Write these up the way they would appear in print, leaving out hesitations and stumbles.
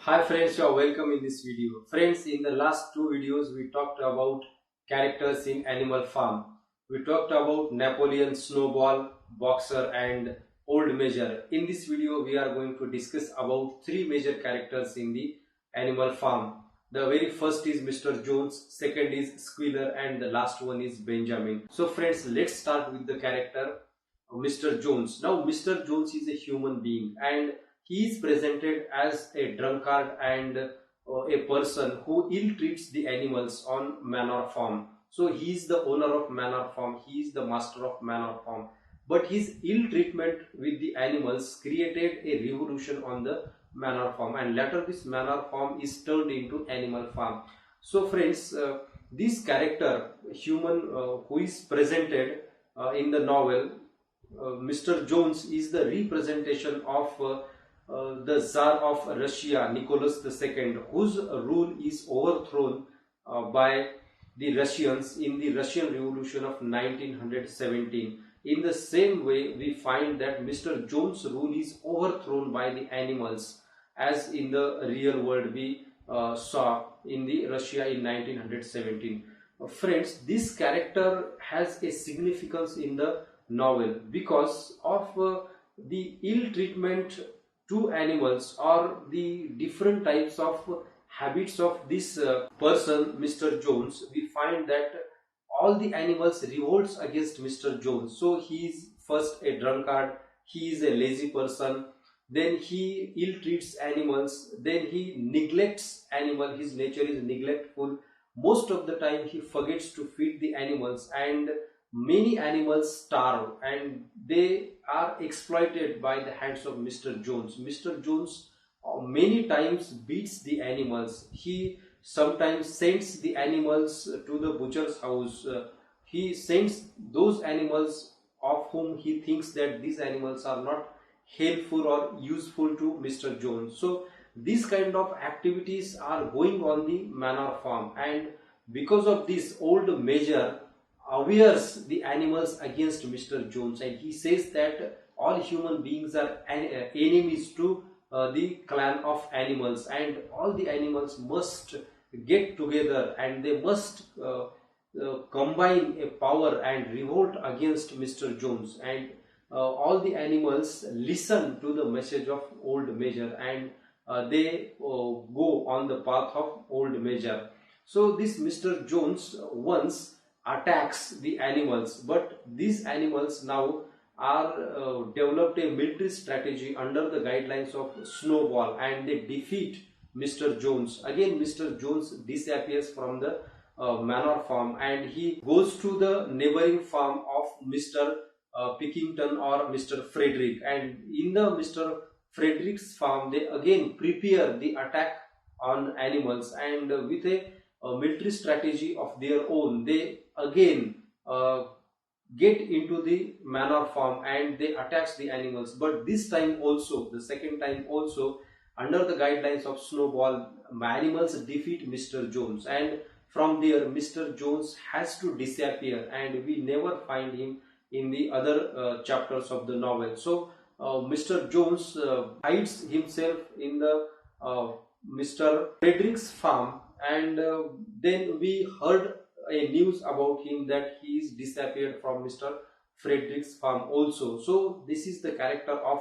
Hi friends, you are welcome in this video. Friends, in the last two videos we talked about characters in Animal Farm. We talked about Napoleon, Snowball, Boxer and Old Major. In this video we are going to discuss about three major characters in the Animal Farm. The very first is Mr. Jones, second is Squealer and the last one is Benjamin. So friends, let's start with the character Mr. Jones. Now Mr. Jones is a human being and he is presented as a drunkard and a person who ill treats the animals on manor farm. So he is the owner of manor farm, he is the master of manor farm. But his ill treatment with the animals created a revolution on the manor farm, and later this manor farm is turned into animal farm. So friends, this character human who is presented in the novel, Mr. Jones, is the representation of the Tsar of Russia, Nicholas II, whose rule is overthrown by the Russians in the Russian Revolution of 1917. In the same way, we find that Mr. Jones' rule is overthrown by the animals, as in the real world we saw in the Russia in 1917. Friends, this character has a significance in the novel because of the ill treatment to animals or the different types of habits of this person Mr. Jones. We find that all the animals revolts against Mr. Jones. So he is first a drunkard, he is a lazy person, then he ill treats animals, then he neglects animal, his nature is neglectful. Most of the time he forgets to feed the animals and many animals starve and they are exploited by the hands of Mr. Jones. Mr. Jones many times beats the animals. He sometimes sends the animals to the butcher's house. He sends those animals of whom he thinks that these animals are not helpful or useful to Mr. Jones. So these kind of activities are going on the manor farm, and because of this, old Major awares the animals against Mr. Jones, and he says that all human beings are enemies to the clan of animals, and all the animals must get together and they must combine a power and revolt against Mr. Jones. And all the animals listen to the message of old Major and they go on the path of old Major. So this Mr. Jones once attacks the animals, but these animals now are developed a military strategy under the guidelines of Snowball and they defeat Mr. Jones. Again Mr. Jones disappears from the manor farm and he goes to the neighboring farm of Mr. Pickington or Mr. Frederick, and in the Mr. Frederick's farm they again prepare the attack on animals, and with a military strategy of their own they again get into the manor farm and they attach the animals. But this time also, the second time also, under the guidelines of Snowball, animals defeat Mr. Jones, and from there Mr. Jones has to disappear and we never find him in the other chapters of the novel. So Mr. Jones hides himself in the Mr. Frederick's farm, and then we heard a news about him that he is disappeared from Mr. Frederick's farm also. So this is the character of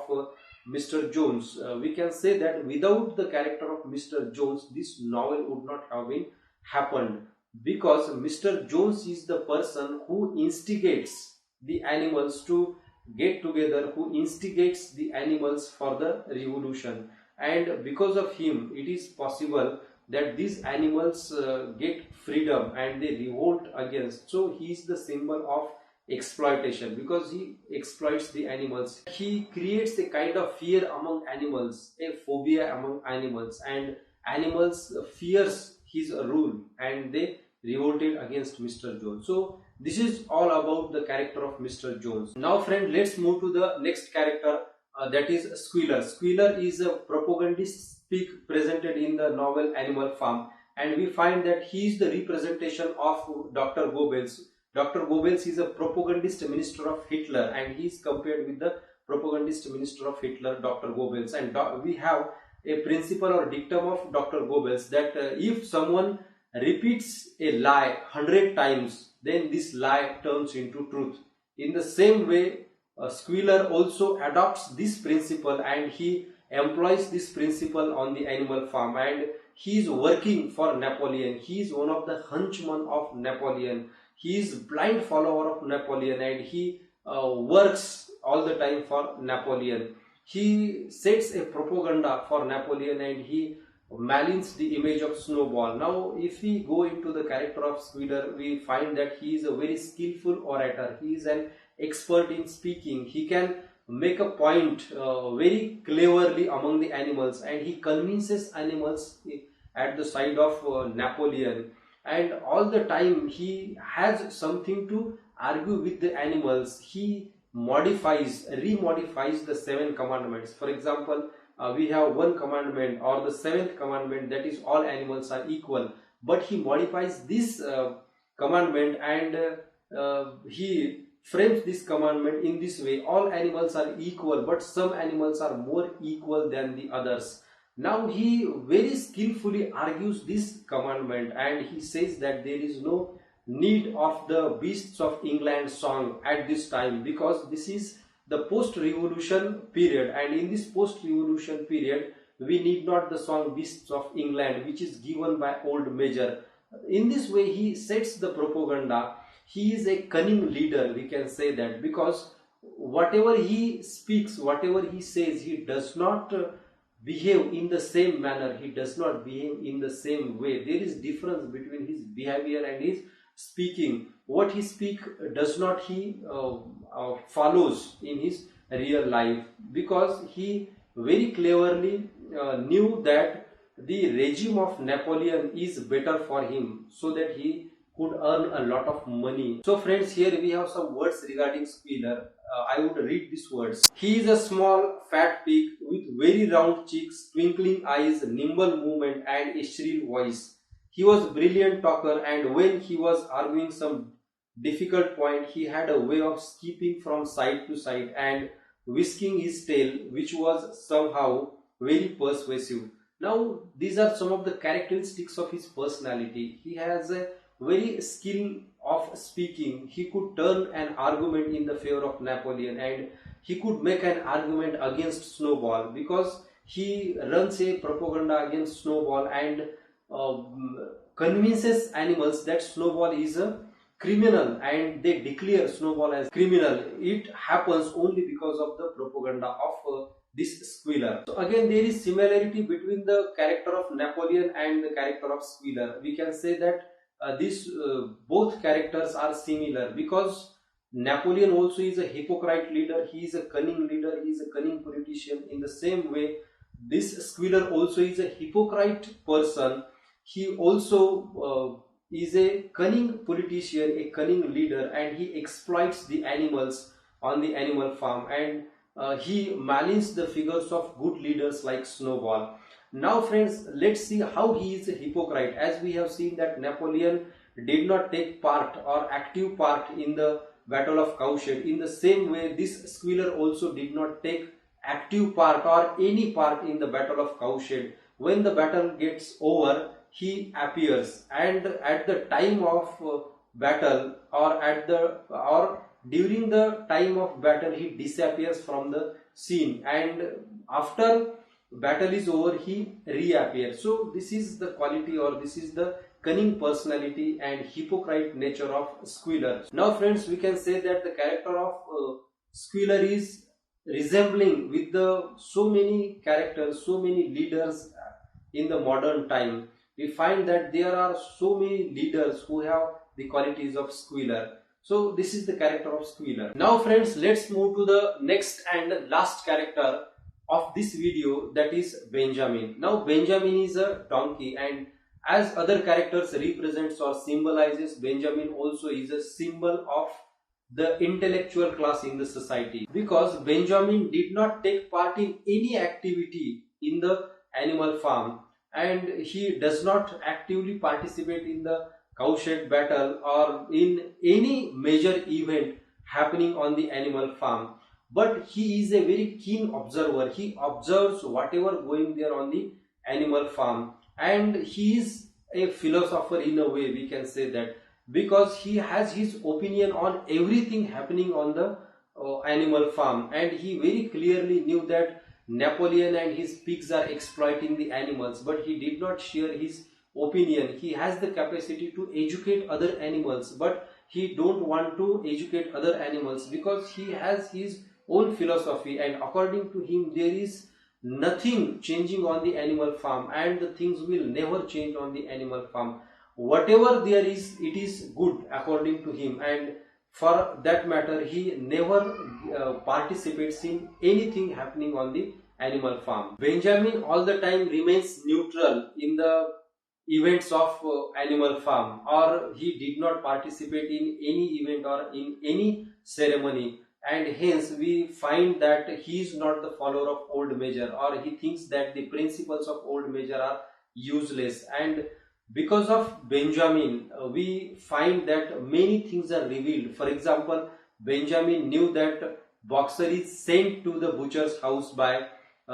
Mr. Jones. We can say that without the character of Mr. Jones, this novel would not have been happened, because Mr. Jones is the person who instigates the animals to get together, who instigates the animals for the revolution, and because of him it is possible that these animals get freedom and they revolt against. So he is the symbol of exploitation because he exploits the animals. He creates a kind of fear among animals, a phobia among animals, and animals fears his rule and they revolted against Mr. Jones. So this is all about the character of Mr. Jones. Now friend, let's move to the next character, that is Squealer. Squealer is a propagandist speak presented in the novel Animal Farm, and we find that he is the representation of Dr. Goebbels. Dr. Goebbels is a propagandist minister of Hitler and he is compared with the propagandist minister of Hitler, Dr. Goebbels, and we have a principle or dictum of Dr. Goebbels that if someone repeats a lie 100 times, then this lie turns into truth. In the same way, Squealer also adopts this principle and he employs this principle on the animal farm, and he is working for Napoleon. He is one of the henchmen of Napoleon. He is blind follower of Napoleon, and he works all the time for Napoleon. He sets a propaganda for Napoleon and he maligns the image of Snowball. Now, if we go into the character of Squealer, we find that he is a very skillful orator. He is an expert in speaking. He can make a point very cleverly among the animals, and he convinces animals at the side of Napoleon, and all the time he has something to argue with the animals. He remodifies the 7 commandments. For example, we have one commandment, or the 7th commandment, that is all animals are equal, but he modifies this commandment, and he frames this commandment in this way: all animals are equal, but some animals are more equal than the others. Now he very skillfully argues this commandment, and he says that there is no need of the Beasts of England song at this time, because this is the post-revolution period, and in this post-revolution period we need not the song Beasts of England, which is given by old Major. In this way he sets the propaganda. He is a cunning leader, we can say that, because whatever he speaks, whatever he says, he does not behave in the same manner, he does not behave in the same way. There is difference between his behavior and his speaking. What he speaks does not he follows in his real life, because he very cleverly knew that the regime of Napoleon is better for him, so that he could earn a lot of money. So friends, here we have some words regarding Squealer. I would read these words. He is a small fat pig with very round cheeks, twinkling eyes, nimble movement and a shrill voice. He was a brilliant talker, and when he was arguing some difficult point, he had a way of skipping from side to side and whisking his tail, which was somehow very persuasive. Now, these are some of the characteristics of his personality. He has a very skill of speaking. He could turn an argument in the favor of Napoleon, and he could make an argument against Snowball, because he runs a propaganda against Snowball and convinces animals that Snowball is a criminal, and they declare Snowball as criminal. It happens only because of the propaganda of this Squealer. So again, there is similarity between the character of Napoleon and the character of Squealer. We can say that both characters are similar, because Napoleon also is a hypocrite leader. He is a cunning leader. He is a cunning politician. In the same way, this Squealer also is a hypocrite person. He also is a cunning politician, a cunning leader, and he exploits the animals on the animal farm, and he maligns the figures of good leaders like Snowball. Now friends, let's see how he is a hypocrite. As we have seen that Napoleon did not take part or active part in the Battle of Cowshed. In the same way, this Squealer also did not take active part or any part in the Battle of Cowshed. When the battle gets over, he appears, and at the time of battle, or during the time of battle, he disappears from the scene, and after battle is over, he reappears. So this is the quality, or this is the cunning personality and hypocrite nature of Squealer. Now friends, we can say that the character of Squealer is resembling with the so many characters, so many leaders in the modern time. We find that there are so many leaders who have the qualities of Squealer. So this is the character of Squealer. Now friends, let's move to the next and last character of this video, that is Benjamin. Now Benjamin is a donkey, and as other characters represents or symbolizes, Benjamin also is a symbol of the intellectual class in the society, because Benjamin did not take part in any activity in the animal farm, and he does not actively participate in the cowshed battle or in any major event happening on the animal farm. but he is a very keen observer. He observes whatever going there on the animal farm, and he is a philosopher in a way, we can say that, because he has his opinion on everything happening on the animal farm, and he very clearly knew that Napoleon and his pigs are exploiting the animals, but he did not share his opinion. He has the capacity to educate other animals, but he don't want to educate other animals because he has his own philosophy, and according to him there is nothing changing on the animal farm, and the things will never change on the animal farm. Whatever there is, it is good according to him, and for that matter he never participates in anything happening on the animal farm. Benjamin all the time remains neutral in the events of animal farm, or he did not participate in any event or in any ceremony, and hence we find that he is not the follower of old measure, or he thinks that the principles of old measure are useless. And because of Benjamin, we find that many things are revealed. For example, Benjamin knew that Boxer is sent to the butcher's house by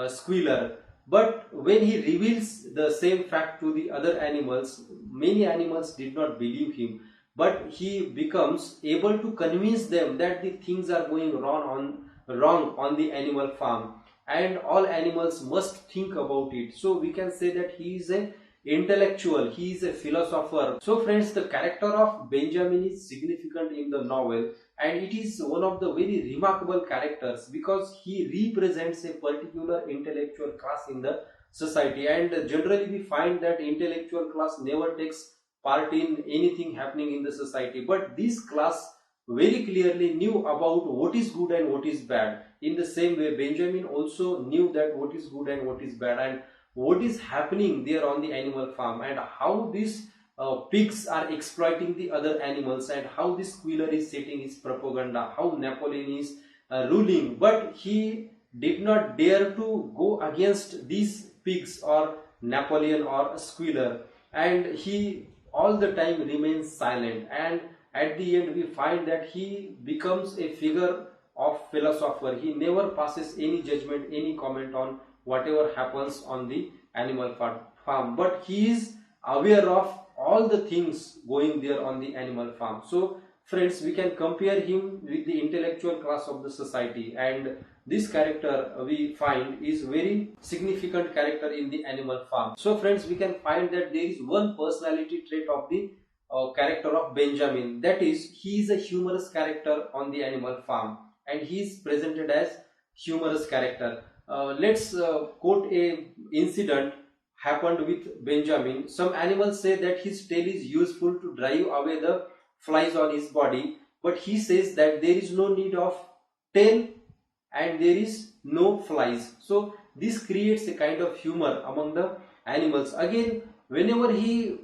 Squealer, but when he reveals the same fact to the other animals, many animals did not believe him, but he becomes able to convince them that the things are going wrong on the animal farm, and all animals must think about it. So we can say that he is a intellectual, he is a philosopher. So friends, the character of Benjamin is significant in the novel, and it is one of the very remarkable characters because he represents a particular intellectual class in the society, and generally we find that intellectual class never takes part in anything happening in the society, but this class very clearly knew about what is good and what is bad. In the same way, Benjamin also knew that what is good and what is bad, and what is happening there on the animal farm, and how these pigs are exploiting the other animals, and how this Squealer is setting his propaganda, how Napoleon is ruling. But he did not dare to go against these pigs or Napoleon or Squealer, and he all the time remains silent, and at the end we find that he becomes a figure of philosopher. He never passes any judgment, any comment on whatever happens on the animal farm, but he is aware of all the things going there on the animal farm. So friends, we can compare him with the intellectual class of the society, and this character we find is very significant character in the animal farm. So friends, we can find that there is one personality trait of the character of Benjamin, that is, he is a humorous character on the animal farm, and he is presented as humorous character. Let's quote a incident happened with Benjamin. Some animals say that his tail is useful to drive away the flies on his body, but he says that there is no need of tail and there is no flies. So this creates a kind of humor among the animals. Again, whenever he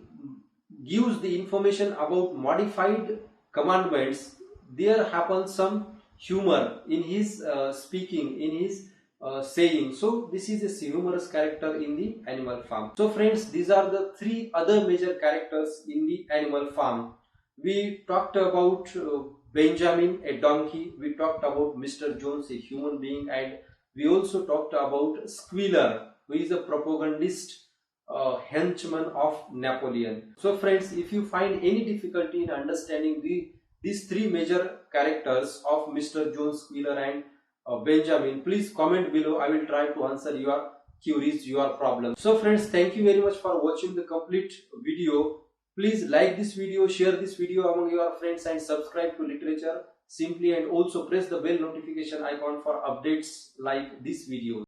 gives the information about modified commandments, there happens some humor in his speaking, in his saying. So this is a humorous character in the animal farm. So friends, these are the three other major characters in the animal farm. We talked about Benjamin, a donkey. We talked about Mr. Jones, a human being, and we also talked about Squealer, who is a propagandist henchman of Napoleon. So friends, if you find any difficulty in understanding these three major characters of Mr. Jones, Squealer and Benjamin, please comment below. I will try to answer your queries, your problems. So friends, thank you very much for watching the complete video. Please like this video, share this video among your friends, and subscribe to Literature Simply, and also press the bell notification icon for updates like this video.